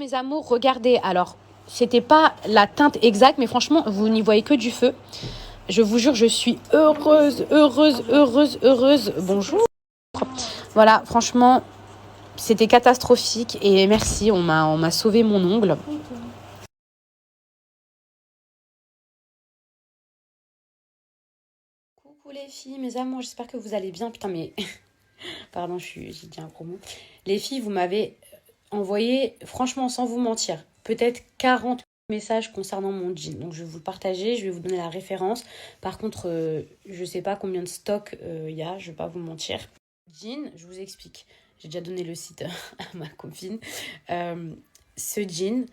mes amours, regardez, alors, c'était pas la teinte exacte, mais franchement, vous n'y voyez que du feu. Je vous jure, je suis heureuse, heureuse, heureuse, heureuse. Bonjour. Voilà, franchement, c'était catastrophique et merci, on m'a sauvé mon ongle. Coucou les filles, mes amours, j'espère que vous allez bien. Putain, mais... Pardon, j'ai dit un gros mot. Les filles, vous m'avez envoyé, franchement, sans vous mentir, peut-être 40 messages concernant mon jean. Donc, je vais vous le partager, je vais vous donner la référence. Par contre, je ne sais pas combien de stock il y a, je ne vais pas vous mentir. Jean, je vous explique. J'ai déjà donné le site à ma copine. Ce jean,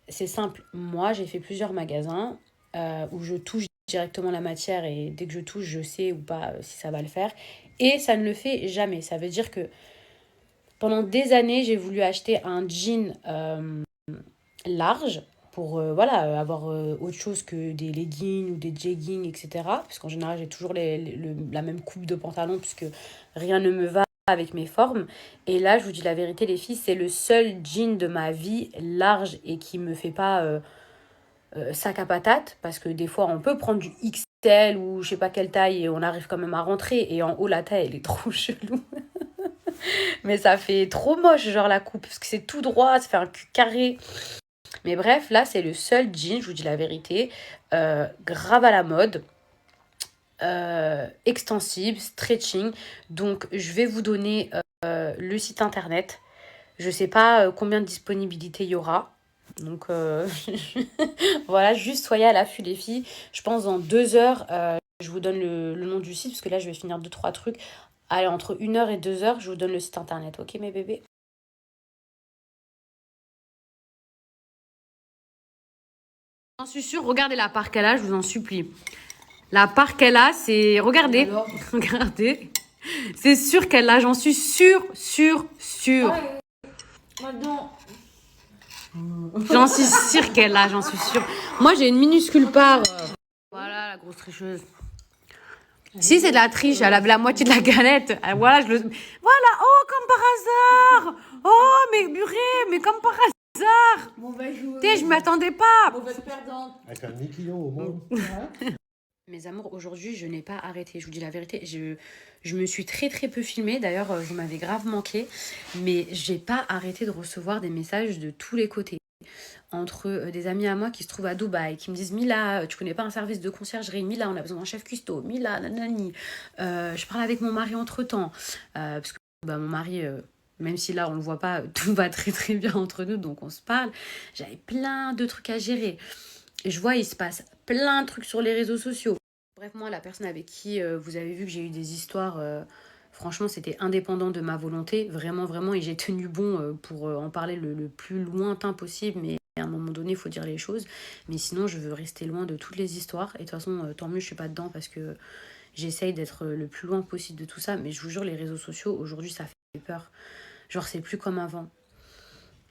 c'est simple. Moi, j'ai fait plusieurs magasins où je touche directement la matière et dès que je touche, je sais ou pas si ça va le faire. Et ça ne le fait jamais. Ça veut dire que pendant des années, j'ai voulu acheter un jean large pour avoir autre chose que des leggings ou des jeggings, etc. Parce qu'en général, j'ai toujours la même coupe de pantalon puisque rien ne me va avec mes formes. Et là, je vous dis la vérité, les filles, c'est le seul jean de ma vie large et qui me fait pas sac à patate. Parce que des fois, on peut prendre du XL ou je sais pas quelle taille et on arrive quand même à rentrer. Et en haut, la taille, elle est trop chelou. Mais ça fait trop moche, genre la coupe, parce que c'est tout droit, ça fait un cul carré. Mais bref, là, c'est le seul jean, je vous dis la vérité, grave à la mode, extensible, stretching. Donc, je vais vous donner le site internet. Je sais pas combien de disponibilité il y aura. Donc, voilà, juste soyez à l'affût, les filles. Je pense dans 2 heures, je vous donne le nom du site, parce que là, je vais finir 2-3 trucs. Allez, entre 1 heure et 2 heures, je vous donne le site internet. Ok, mes bébés? J'en suis sûre, regardez la part qu'elle a, je vous en supplie. La part qu'elle a, c'est... Regardez, regardez. C'est sûr qu'elle l'a, j'en suis sûre. Maintenant. J'en suis sûre qu'elle l'a, j'en suis sûre. Moi, j'ai une minuscule part. Voilà, la grosse tricheuse. Si c'est de la triche, elle a la moitié de la galette. Voilà, Voilà, oh, comme par hasard. Oh, mais purée, mais comme par hasard. Mauvaise joueuse. Je m'attendais pas. Mauvaise perdante. Avec un demi-kilo au moins. Mes amours, aujourd'hui, je n'ai pas arrêté. Je vous dis la vérité, je me suis très très peu filmée. D'ailleurs, vous m'avez grave manqué. Mais j'ai pas arrêté de recevoir des messages de tous les côtés. Entre des amis à moi qui se trouvent à Dubaï, qui me disent Mila, tu connais pas un service de conciergerie? Mila, on a besoin d'un chef cuistot. Mila, nanani. Je parle avec mon mari entre-temps. Parce que mon mari... même si là on le voit pas, tout va très très bien entre nous, donc on se parle. J'avais plein de trucs à gérer. Et je vois, il se passe plein de trucs sur les réseaux sociaux. Bref, moi, la personne avec qui vous avez vu que j'ai eu des histoires, franchement, c'était indépendant de ma volonté, vraiment, vraiment. Et j'ai tenu bon pour en parler le plus lointain possible. Mais à un moment donné, il faut dire les choses. Mais sinon, je veux rester loin de toutes les histoires. Et de toute façon, tant mieux, je suis pas dedans parce que j'essaye d'être le plus loin possible de tout ça. Mais je vous jure, les réseaux sociaux, aujourd'hui, ça fait peur. Genre, c'est plus comme avant.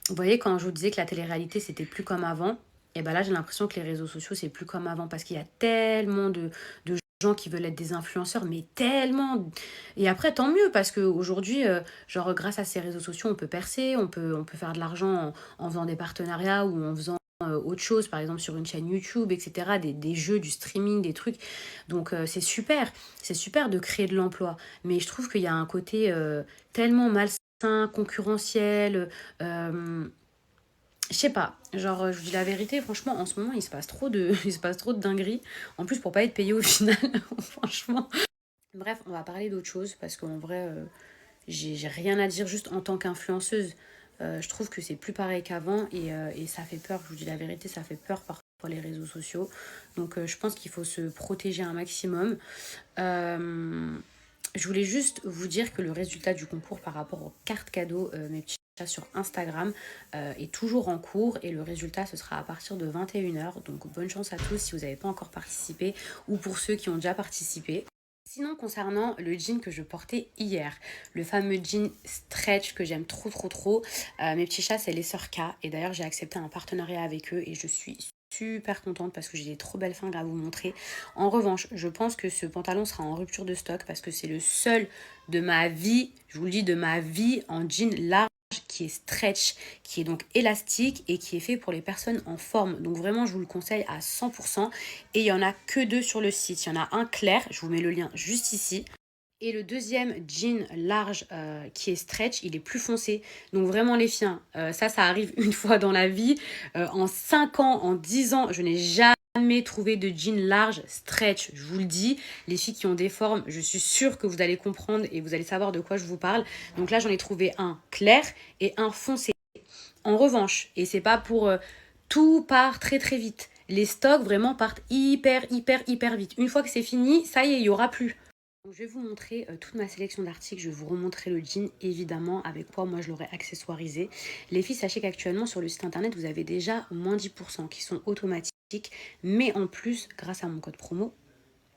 Vous voyez, quand je vous disais que la télé-réalité, c'était plus comme avant, et ben là, j'ai l'impression que les réseaux sociaux, c'est plus comme avant. Parce qu'il y a tellement de gens qui veulent être des influenceurs, mais tellement. Et après, tant mieux, parce qu'aujourd'hui, genre, grâce à ces réseaux sociaux, on peut percer, on peut faire de l'argent en faisant des partenariats ou en faisant autre chose, par exemple sur une chaîne YouTube, etc. Des jeux, du streaming, des trucs. Donc, c'est super. C'est super de créer de l'emploi. Mais je trouve qu'il y a un côté tellement malsain, concurrentiel. Je sais pas, genre je vous dis la vérité, franchement en ce moment il se passe trop de, il se passe trop de dingueries. En plus pour pas être payé au final, franchement. Bref, on va parler d'autre chose parce qu'en vrai, j'ai rien à dire juste en tant qu'influenceuse. Je trouve que c'est plus pareil qu'avant et ça fait peur, je vous dis la vérité, ça fait peur parfois les réseaux sociaux. Donc je pense qu'il faut se protéger un maximum. Je voulais juste vous dire que le résultat du concours par rapport aux cartes cadeaux, mes petits chats sur Instagram, est toujours en cours et le résultat ce sera à partir de 21h. Donc bonne chance à tous si vous n'avez pas encore participé ou pour ceux qui ont déjà participé. Sinon, concernant le jean que je portais hier, le fameux jean stretch que j'aime trop, mes petits chats, c'est les sœurs K. Et d'ailleurs, j'ai accepté un partenariat avec eux et je suis super contente parce que j'ai des trop belles fringues à vous montrer. En revanche, je pense que ce pantalon sera en rupture de stock parce que c'est le seul de ma vie, je vous le dis, de ma vie en jean large qui est stretch, qui est donc élastique et qui est fait pour les personnes en forme. Donc vraiment, je vous le conseille à 100%. Et il n'y en a que 2 sur le site. Il y en a un clair, je vous mets le lien juste ici. Et le deuxième jean large qui est stretch, il est plus foncé. Donc vraiment les filles, ça arrive une fois dans la vie. En 5 ans, en 10 ans, je n'ai jamais trouvé de jean large stretch. Je vous le dis, les filles qui ont des formes, je suis sûre que vous allez comprendre et vous allez savoir de quoi je vous parle. Donc là, j'en ai trouvé un clair et un foncé. En revanche, et c'est pas pour tout part très très vite. Les stocks vraiment partent hyper vite. Une fois que c'est fini, ça y est, il n'y aura plus. Donc, je vais vous montrer toute ma sélection d'articles. Je vais vous remontrer le jean, évidemment, avec quoi moi je l'aurais accessoirisé. Les filles, sachez qu'actuellement sur le site internet, vous avez déjà moins 10% qui sont automatiques. Mais en plus, grâce à mon code promo,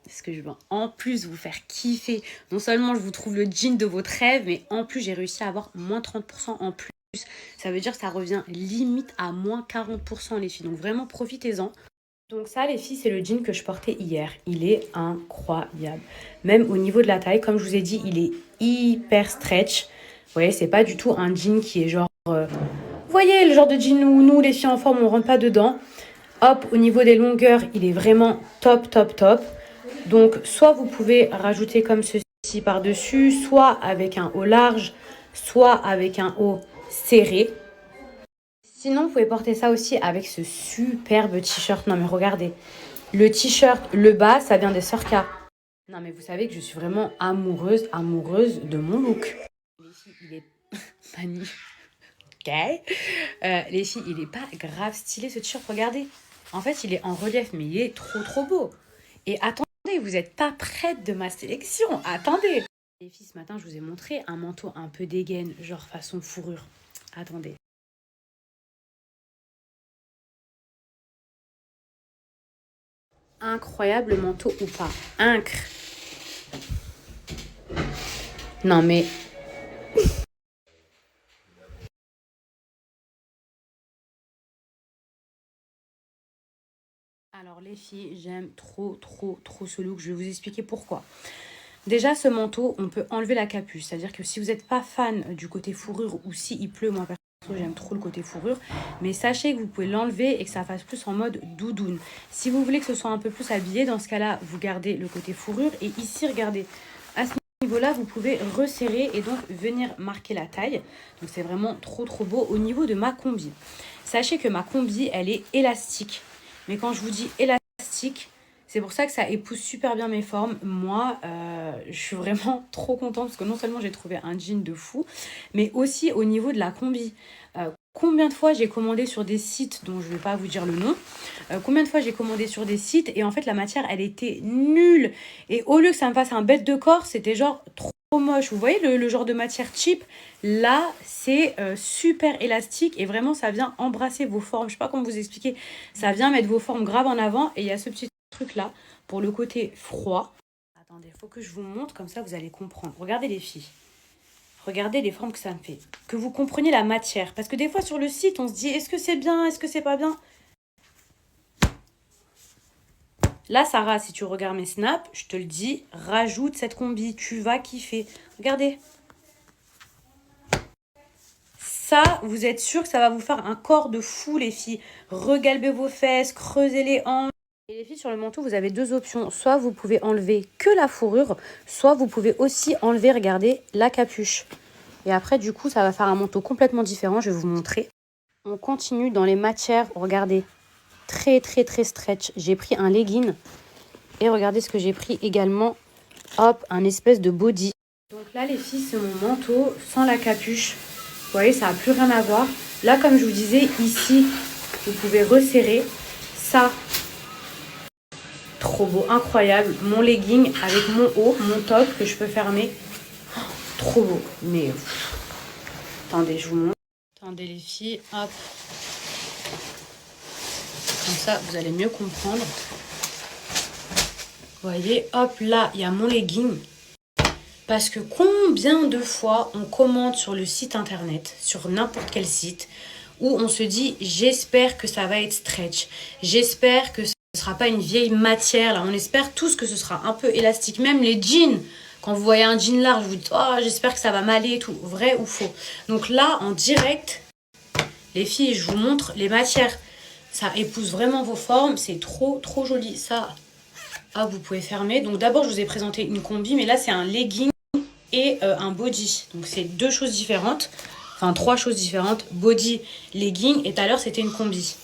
c'est ce que je veux en plus vous faire kiffer. Non seulement je vous trouve le jean de votre rêve, mais en plus j'ai réussi à avoir moins 30% en plus. Ça veut dire que ça revient limite à moins 40% les filles. Donc vraiment profitez-en. Donc ça les filles, c'est le jean que je portais hier. Il est incroyable. Même au niveau de la taille, comme je vous ai dit, il est hyper stretch. Vous voyez, c'est pas du tout un jean qui est genre... vous voyez, le genre de jean où nous, les filles en forme, on rentre pas dedans. Hop, au niveau des longueurs, il est vraiment top. Donc, soit vous pouvez rajouter comme ceci par-dessus, soit avec un haut large, soit avec un haut serré. Sinon, vous pouvez porter ça aussi avec ce superbe t-shirt. Non, mais regardez. Le t-shirt, le bas, ça vient des Sœurs K. Non, mais vous savez que je suis vraiment amoureuse de mon look. Les filles, il est magnifique. Ok. Les filles, il est pas grave stylé ce t-shirt. Regardez. En fait, il est en relief, mais il est trop beau. Et attendez, vous n'êtes pas prête de ma sélection. Attendez. Les filles, ce matin, je vous ai montré un manteau un peu dégaine, genre façon fourrure. Attendez. Incroyable manteau ou pas. Incre. Non mais... Alors les filles, j'aime trop ce look. Je vais vous expliquer pourquoi. Déjà, ce manteau, on peut enlever la capuche. C'est-à-dire que si vous n'êtes pas fan du côté fourrure ou si il pleut, moi perso, j'aime trop le côté fourrure. Mais sachez que vous pouvez l'enlever et que ça fasse plus en mode doudoune. Si vous voulez que ce soit un peu plus habillé, dans ce cas-là, vous gardez le côté fourrure. Et ici, regardez, à ce niveau-là, vous pouvez resserrer et donc venir marquer la taille. Donc c'est vraiment trop beau. Au niveau de ma combi, sachez que ma combi, elle est élastique. Mais quand je vous dis élastique, c'est pour ça que ça épouse super bien mes formes. Moi, je suis vraiment trop contente parce que non seulement j'ai trouvé un jean de fou, mais aussi au niveau de la combi. Combien de fois j'ai commandé sur des sites dont je ne vais pas vous dire le nom, combien de fois j'ai commandé sur des sites et en fait la matière elle était nulle. Et au lieu que ça me fasse un bête de corps, c'était genre trop moche. Vous voyez le genre de matière cheap? Là, c'est super élastique et vraiment ça vient embrasser vos formes. Je sais pas comment vous expliquer. Ça vient mettre vos formes grave en avant et il y a ce petit truc là pour le côté froid. Attendez, il faut que je vous montre comme ça vous allez comprendre. Regardez les filles. Regardez les formes que ça me fait. Que vous compreniez la matière. Parce que des fois sur le site, on se dit est-ce que c'est bien, est-ce que c'est pas bien? Là, Sarah, si tu regardes mes snaps, je te le dis, rajoute cette combi. Tu vas kiffer. Regardez. Ça, vous êtes sûr que ça va vous faire un corps de fou, les filles. Regalbez vos fesses, creusez les hanches. Et les filles, sur le manteau, vous avez 2 options. Soit vous pouvez enlever que la fourrure, soit vous pouvez aussi enlever, regardez, la capuche. Et après, du coup, ça va faire un manteau complètement différent. Je vais vous montrer. On continue dans les matières. Regardez, très stretch. J'ai pris un legging. Et regardez ce que j'ai pris également. Hop, un espèce de body. Donc là, les filles, c'est mon manteau sans la capuche. Vous voyez, ça n'a plus rien à voir. Là, comme je vous disais, ici, vous pouvez resserrer. Ça, trop beau, incroyable. Mon legging avec mon haut, mon top que je peux fermer. Oh, trop beau. Mais attendez, je vous montre. Attendez les filles, hop. Comme ça, vous allez mieux comprendre. Vous voyez, hop, là, il y a mon legging. Parce que combien de fois on commente sur le site internet, sur n'importe quel site, où on se dit j'espère que ça va être stretch, j'espère que ce ne sera pas une vieille matière, là on espère tous que ce sera un peu élastique, même les jeans, Quand vous voyez un jean large, vous dites oh j'espère que ça va m'aller et tout, vrai ou faux. Donc là en direct, les filles, je vous montre les matières. Ça épouse vraiment vos formes, c'est trop joli. Ça, ah, vous pouvez fermer. Donc d'abord je vous ai présenté une combi, mais là c'est un legging et un body. Donc c'est deux choses différentes, enfin trois choses différentes, body, legging, et tout à l'heure c'était une combi.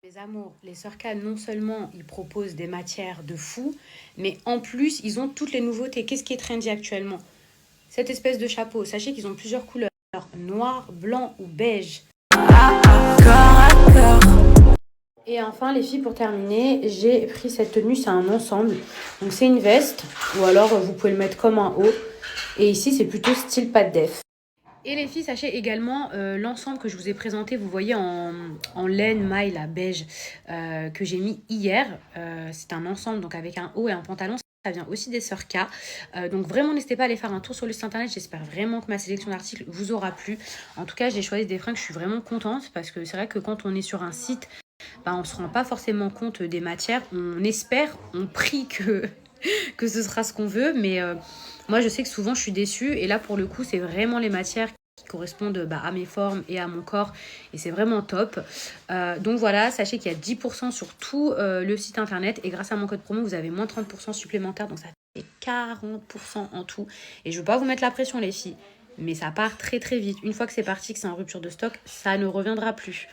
Les amours, les Sœurs K, non seulement ils proposent des matières de fou, mais en plus ils ont toutes les nouveautés. Qu'est-ce qui est trendy actuellement? Cette espèce de chapeau, sachez qu'ils ont plusieurs couleurs, noir, blanc ou beige. Et enfin les filles, pour terminer, j'ai pris cette tenue, c'est un ensemble. Donc c'est une veste, ou alors vous pouvez le mettre comme un haut. Et ici c'est plutôt style pas de def. Et les filles, sachez également l'ensemble que je vous ai présenté, vous voyez en laine maille, la beige, que j'ai mis hier. C'est un ensemble donc avec un haut et un pantalon. Ça vient aussi des Sœurs K. Donc vraiment, n'hésitez pas à aller faire un tour sur le site internet. J'espère vraiment que ma sélection d'articles vous aura plu. En tout cas, j'ai choisi des fringues, je suis vraiment contente parce que c'est vrai que quand on est sur un site, bah, on ne se rend pas forcément compte des matières. On espère, on prie que ce sera ce qu'on veut. Mais moi, je sais que souvent, je suis déçue. Et là, pour le coup, c'est vraiment les matières qui correspondent à mes formes et à mon corps. Et c'est vraiment top. Donc voilà, sachez qu'il y a 10% sur tout le site internet. Et grâce à mon code promo, vous avez moins 30% supplémentaire. Donc ça fait 40% en tout. Et je ne veux pas vous mettre la pression, les filles. Mais ça part très vite. Une fois que c'est parti, que c'est en rupture de stock, ça ne reviendra plus.